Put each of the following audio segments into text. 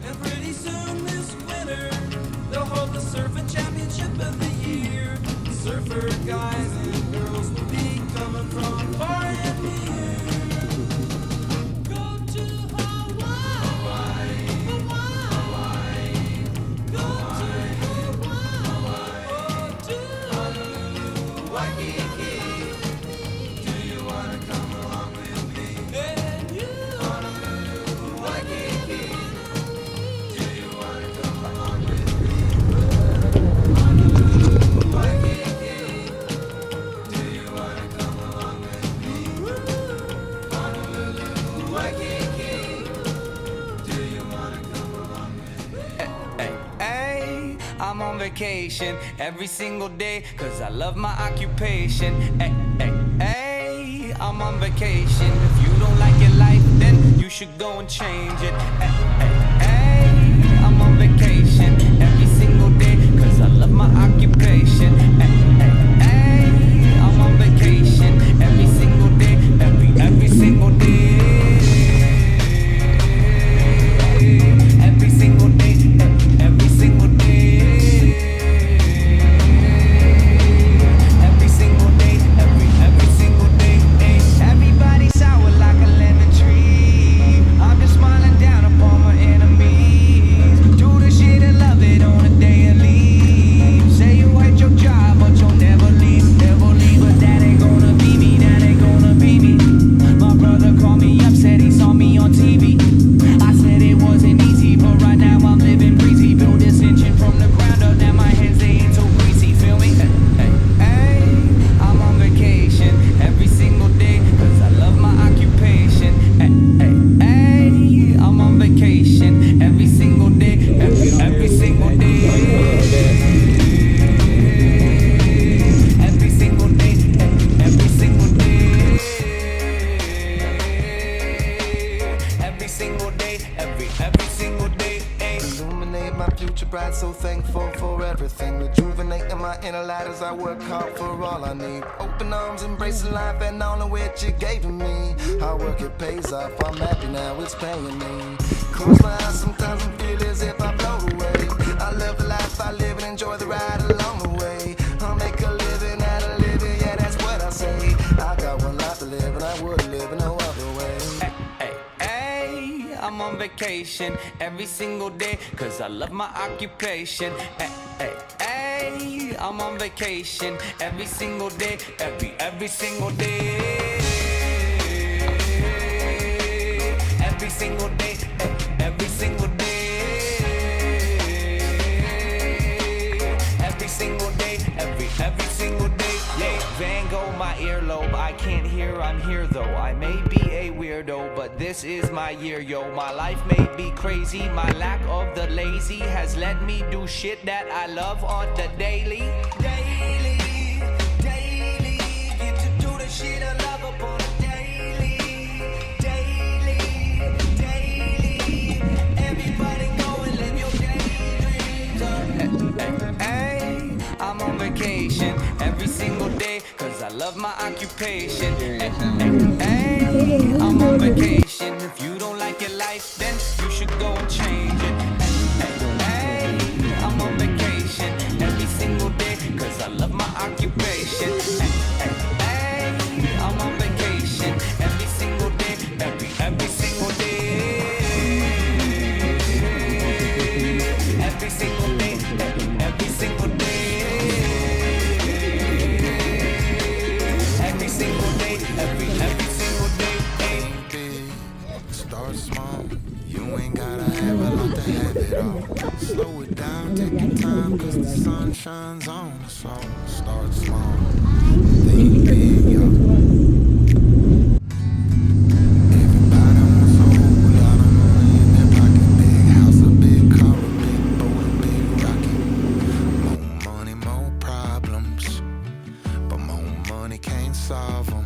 And pretty soon this winter, they'll hold the surfing championship of the year. Surfer guys and girls will be coming from far and near. Go to Hawaii, Hawaii, go to Hawaii, go to Honolulu, Waikiki. Do you wanna come along with me? And you, Honolulu, Waikiki. Do you wanna come along with me? Honolulu, Waikiki. Do you wanna come along with me? Honolulu, Waikiki. Do you wanna come along with me? Hey, I'm on vacation every single day, cause I love my occupation. Hey, I'm on vacation. If you don't like your life, then you should go and change it. Hey, I'm on vacation every single day, cause I love my occupation. Hey, I'm on vacation every single day, every single day. Every single day, every single day. Every single day, every single day. Everybody sour like a lemon tree. I'm just smiling down upon my enemies. Do the shit and love it on a daily. Say you hate your job, but you'll never leave, never leave. But that ain't gonna be me, that ain't gonna be me. My brother called me up, said he saw me on TV. I said it wasn't easy, but right now I'm living breezy. Build this engine from the ground up, now my hands they ain't so greasy. Feel me? Hey, I'm on vacation every single day, cause I love my occupation. Hey, I'm on vacation every single day, every single day. Every single day, every single day. Every single day, every single day. Illuminate my future bright, so thankful for everything. Rejuvenating my inner light as I work hard for all I need. Open arms, embracing life and all of which you gave to me. Hard work, it pays off, I'm happy now, it's paying me. Close my eyes sometimes and feel as if I float away. I love the life I live and enjoy the ride along the way. I'll make a living out of living, yeah, that's what I say. I got one life to live and I wouldn't live in no other way. Hey, I'm on vacation every single day, cause I love my occupation. Hey, I'm on vacation every single day, every single day. Every single day, every single day. Every single day, every single day. Yeah, Van Gogh, my earlobe. I can't hear, I'm here though. I may be a weirdo, but this is my year, yo. My life may be crazy. My lack of the lazy has let me do shit that I love on the daily. Daily, daily. Get to do the shit I love upon a daily. Daily, daily. Everybody go and live your daydreams. Hey, I'm on vacation every single day, cause I love my occupation. Hey, I'm on vacation. If you don't like your life, then you should go and change it. Hey, I'm on vacation every single day, cause I love my occupation. Hey, I'm on vacation every single day, every single day. Every single day, every single day. Every single day, every single day. Big, start small. You ain't gotta have a lot to have it all. Slow it down, take your time, cause the sun shines on us all. Start small, think big, yo. Everybody wants a whole lot of money in their pocket. Big house, a big car, a big boat, a big rocket. More money, more problems, but more money can't solve them.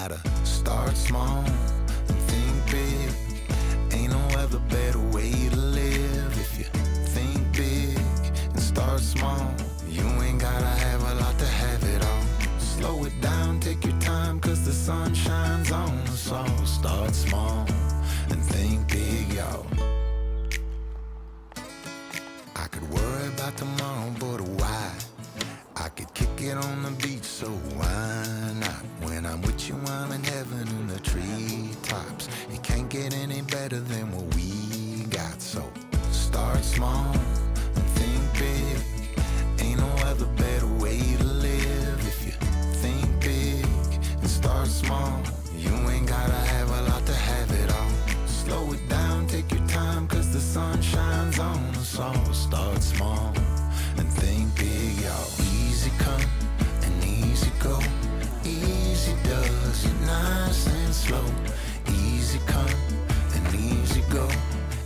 gotta start small and think big. Ain't no other better way to live. If you think big and start small, you ain't gotta have a lot to have it all. Slow it down, take your time, cause the sun shines on us all. Start small and think big, y'all. I could worry about tomorrow, but why? I could kick it on the beach, so why not? When I'm with you, I'm in heaven in the treetops. It can't get any better than what we got. So start small and think big. Ain't no other better way to live. If you think big and start small, you ain't gotta have a lot to have it all. Slow it down, take your time, cause the sun shines on us all. Start small and think big, y'all. Easy come and easy go. Easy does it nice and slow. Easy come and easy go.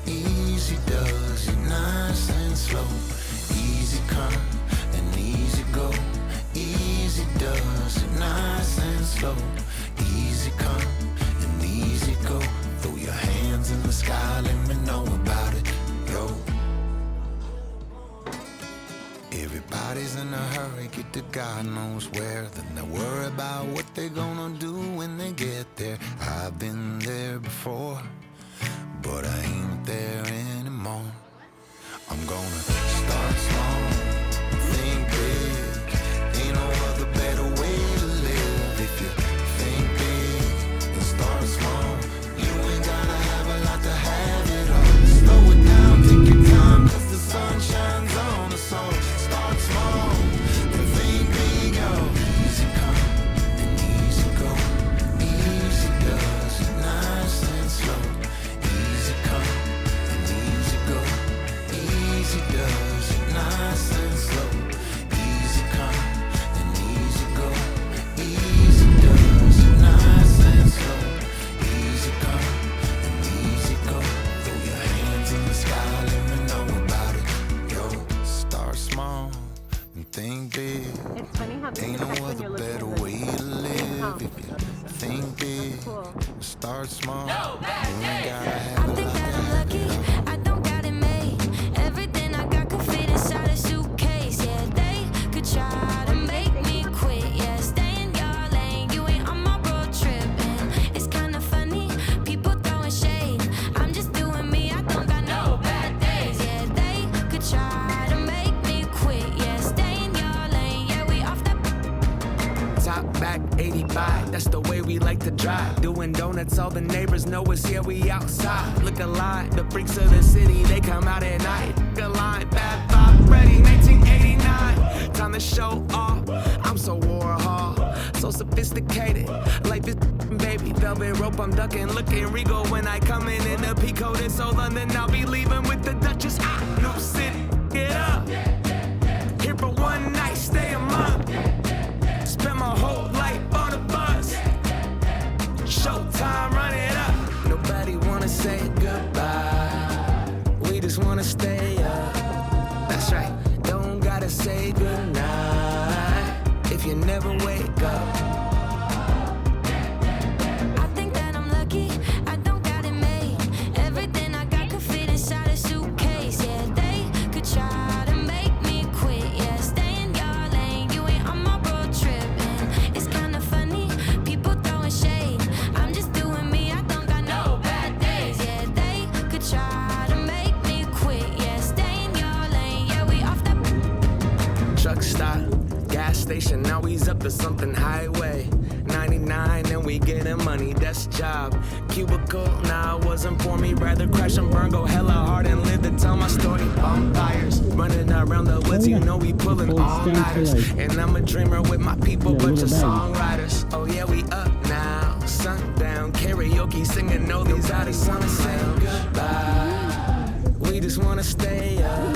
Easy does it nice and slow. Easy come and easy go. Easy does it nice and slow. Easy come and easy go. Throw your hands in the sky, let me know about it, yo. Everybody's in a hurry, get to God knows where. Then they worry about what they're gonna do when they get there. I've been there before, but I ain't there anymore. I'm gonna start small, think big. Ain't no other better way to live. If you think big and start small, you ain't gotta have a lot to have it all. Slow it down, take your time, cause the sun shines on us all. Start small and think big, yo. Easy come and easy go. Easy does it nice and slow. Easy come and easy go. Easy does it nice and slow. Easy come and easy go. Easy does it nice and slow. Easy come and easy go. Throw your hands in the sky, let me know about it, yo. Start small and think big. It's funny how Ain't no other better way to live. If you think big, start small. You ain't gotta have I a think lot that to I'm have lucky, it all. I don't got it made. Everything I got could fit inside a suitcase. Yeah, they could try to make me quit. Yeah, stay in your lane, you ain't on my road trip. And it's kinda funny, people throwing shade. I'm just doing me, I don't got no bad days. Yeah, they could try to make me quit. Yeah, stay in your lane, yeah, we off that. Top back 85, that's the way we like to drive. Doing donuts, all the neighbors know us here, we outside. Look alive, the freaks of the city, they come out at night. Look alive, bad vibe, ready, 1989. Time to show off, I'm so Warhol, so sophisticated. Like this baby, velvet rope, I'm ducking, looking regal when I come in the Pico. This so London, I'll be leaving with the Duchess. New city, get up. Here for one night, stay a month. Spend my whole life on a bus. Showtime, run it up. Nobody wanna say goodbye. We just wanna stay up. That's right. Don't gotta say goodnight if you never wake up. I think that I'm lucky, I don't got it made. Everything I got could fit inside a suitcase. Yeah, they could try to make me quit. Yeah, stay in your lane, you ain't on my road trip. And it's kinda funny, people throwing shade. I'm just doing me, I don't got no bad days. Yeah, they could try to make me quit. Yeah, stay in your lane, yeah, we off that. Truck stop, gas station, now he's up to something highway. 99 and we getting money, that's job. Cubicle, nah, it wasn't for me. Rather crash and burn, go hella hard and live to tell my story. Bonfires, running around the woods, you know we pulling all-nighters. And I'm a dreamer with my people, bunch of songwriters. Oh yeah, we up now, sundown, karaoke, singing all these artists wanna say goodbye. We just wanna stay up,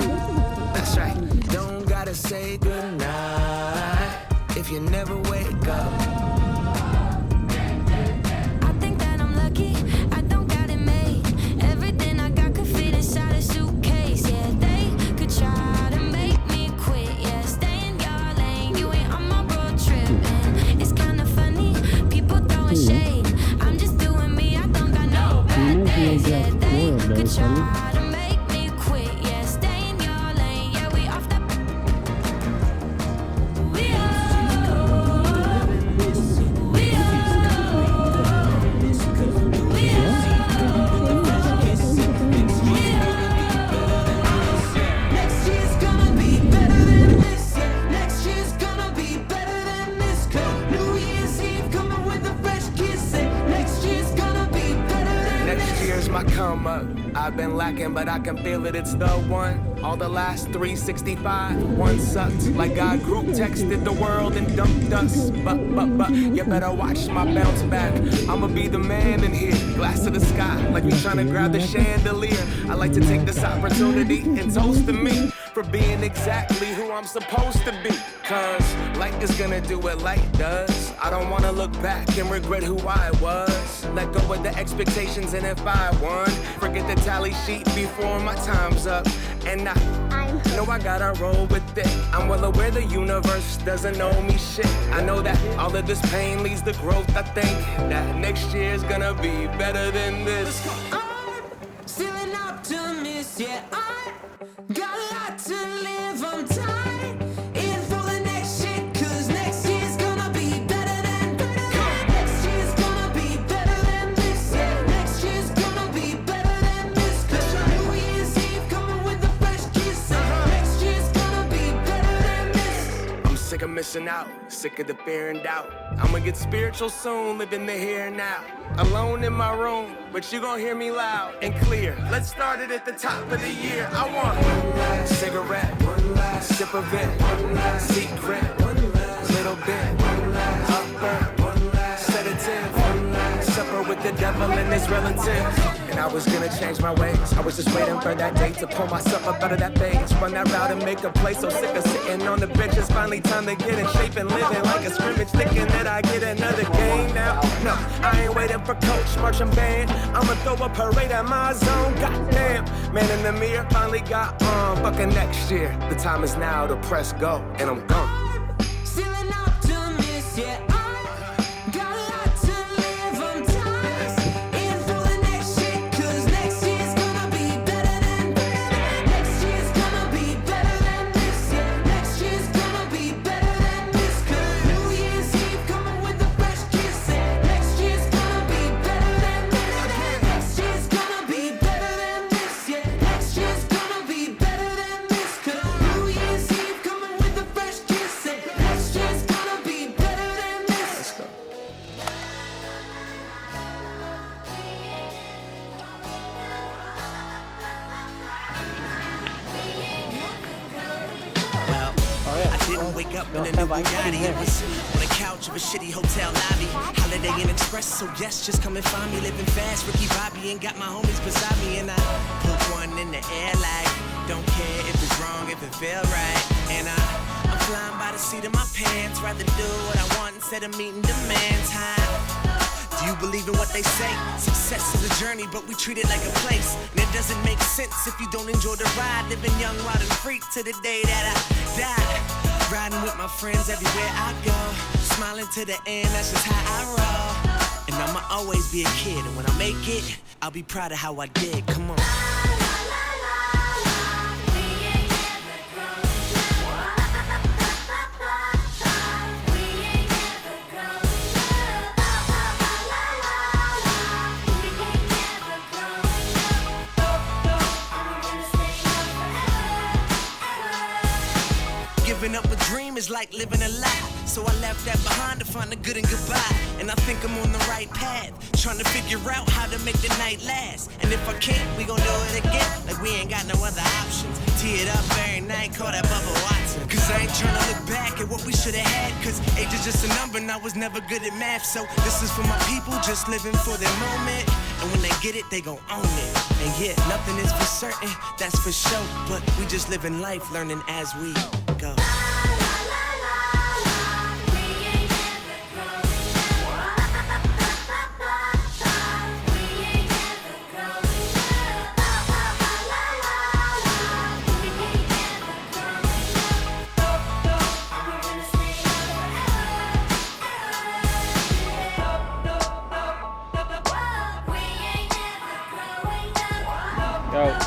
that's right. Don't gotta say goodnight if you never wake up. I think that I'm lucky, I don't got it made. Everything I got could fit inside a suitcase. Yeah, they could try to make me quit. Yeah, stay in your lane, you ain't on my road trip. And it's kinda funny, people throwing shade. I've been lacking, but I can feel it, it's the one. All the last 365, one sucked. Like God group texted the world and dumped us. But, you better watch my bounce back. I'ma be the man in here, glass to the sky, like we tryna grab the chandelier. I like to take this opportunity and toast to me for being exactly who I'm supposed to be. Cause light is gonna do what light does. I don't wanna look back and regret who I was. Let go of the expectations, and if I won, forget the tally sheet before my time's up. And I know I gotta roll with it. I'm well aware the universe doesn't owe me shit. I know that all of this pain leads to growth. I think that next year's gonna be better than this. I'm still an optimist, yeah, I got a lot to live, I'm tired in for the next shit, cause next year's gonna be better than next year's gonna be better than this, yeah, next year's gonna be better than this, cause New Year's Eve coming with a fresh kiss, next year's gonna be better than this. I'm sick of missing out, sick of the fear and doubt. I'ma get spiritual soon, living the here and now. Alone in my room, but you gon' hear me loud and clear. Let's start it at the top of the year. I want one last cigarette, one last sip of it, one last secret, one last little bit, one last upper, one last sedative, one last supper with the devil and his relatives. And I was gonna change my ways. I was just waiting for that day to pull myself up out of that phase. Run that route and make a play. So sick of sitting on the bench. It's finally time to get in shape and living like a scrimmage, thinking that I get another game now. No, I ain't waiting for coach, marching band. I'ma throw a parade at my zone. Goddamn, man in the mirror finally got on. Fucking next year, the time is now to press go, and I'm gone. I'm still an optimist, yeah, I got a lot to live, I'm tired in for the next shit, cause next year's gonna be better than next year's gonna be better than this, yeah, next year's gonna be better than this, cause New Year's Eve coming with a fresh kiss, next year's gonna be better than this, next year's gonna be better than this, yeah, next year's gonna be better than this, cause New Year's Eve coming with a fresh kiss, next year's gonna be better than this. Well, I didn't wake up in a new Bugatti. It was on the couch of a shitty hotel lobby. Holiday Inn Express, so yes, just come and find me. Living fast, Ricky Bobby, and got my homies beside me. And I put one in the air like, don't care if it's wrong, if it feel right. And I'm flying by the seat of my pants. Rather do what I want instead of meeting demands. Do you believe in what they say? Success is a journey, but we treat it like a place. And it doesn't make sense if you don't enjoy the ride. Living young, wild, and free to the day that I die. Riding with my friends everywhere I go. Smiling to the end, that's just how I roll. And I'ma always be a kid, and when I make it, I'll be proud of how I did. Come on. Giving up a dream is like living a lie. So I left that behind to find the good and goodbye. And I think I'm on the right path, trying to figure out how to make the night last. And if I can't, we gon' do it again, like we ain't got no other options. Tee it up every night, call that Bubba Watson. Cause I ain't trying to look back at what we should've had, cause age is just a number and I was never good at math. So this is for my people just living for their moment. And when they get it, they gon' own it. And yeah, nothing is for certain, that's for sure. But we just living life, learning as we go. Go.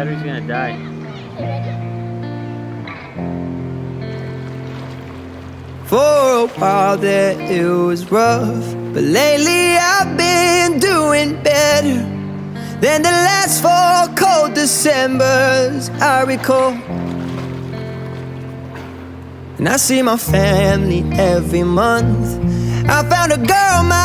battery's gonna die. For a while there it was rough, but lately I've been doing better than the last 4 cold Decembers I recall. And I see my family every month. I found a girl my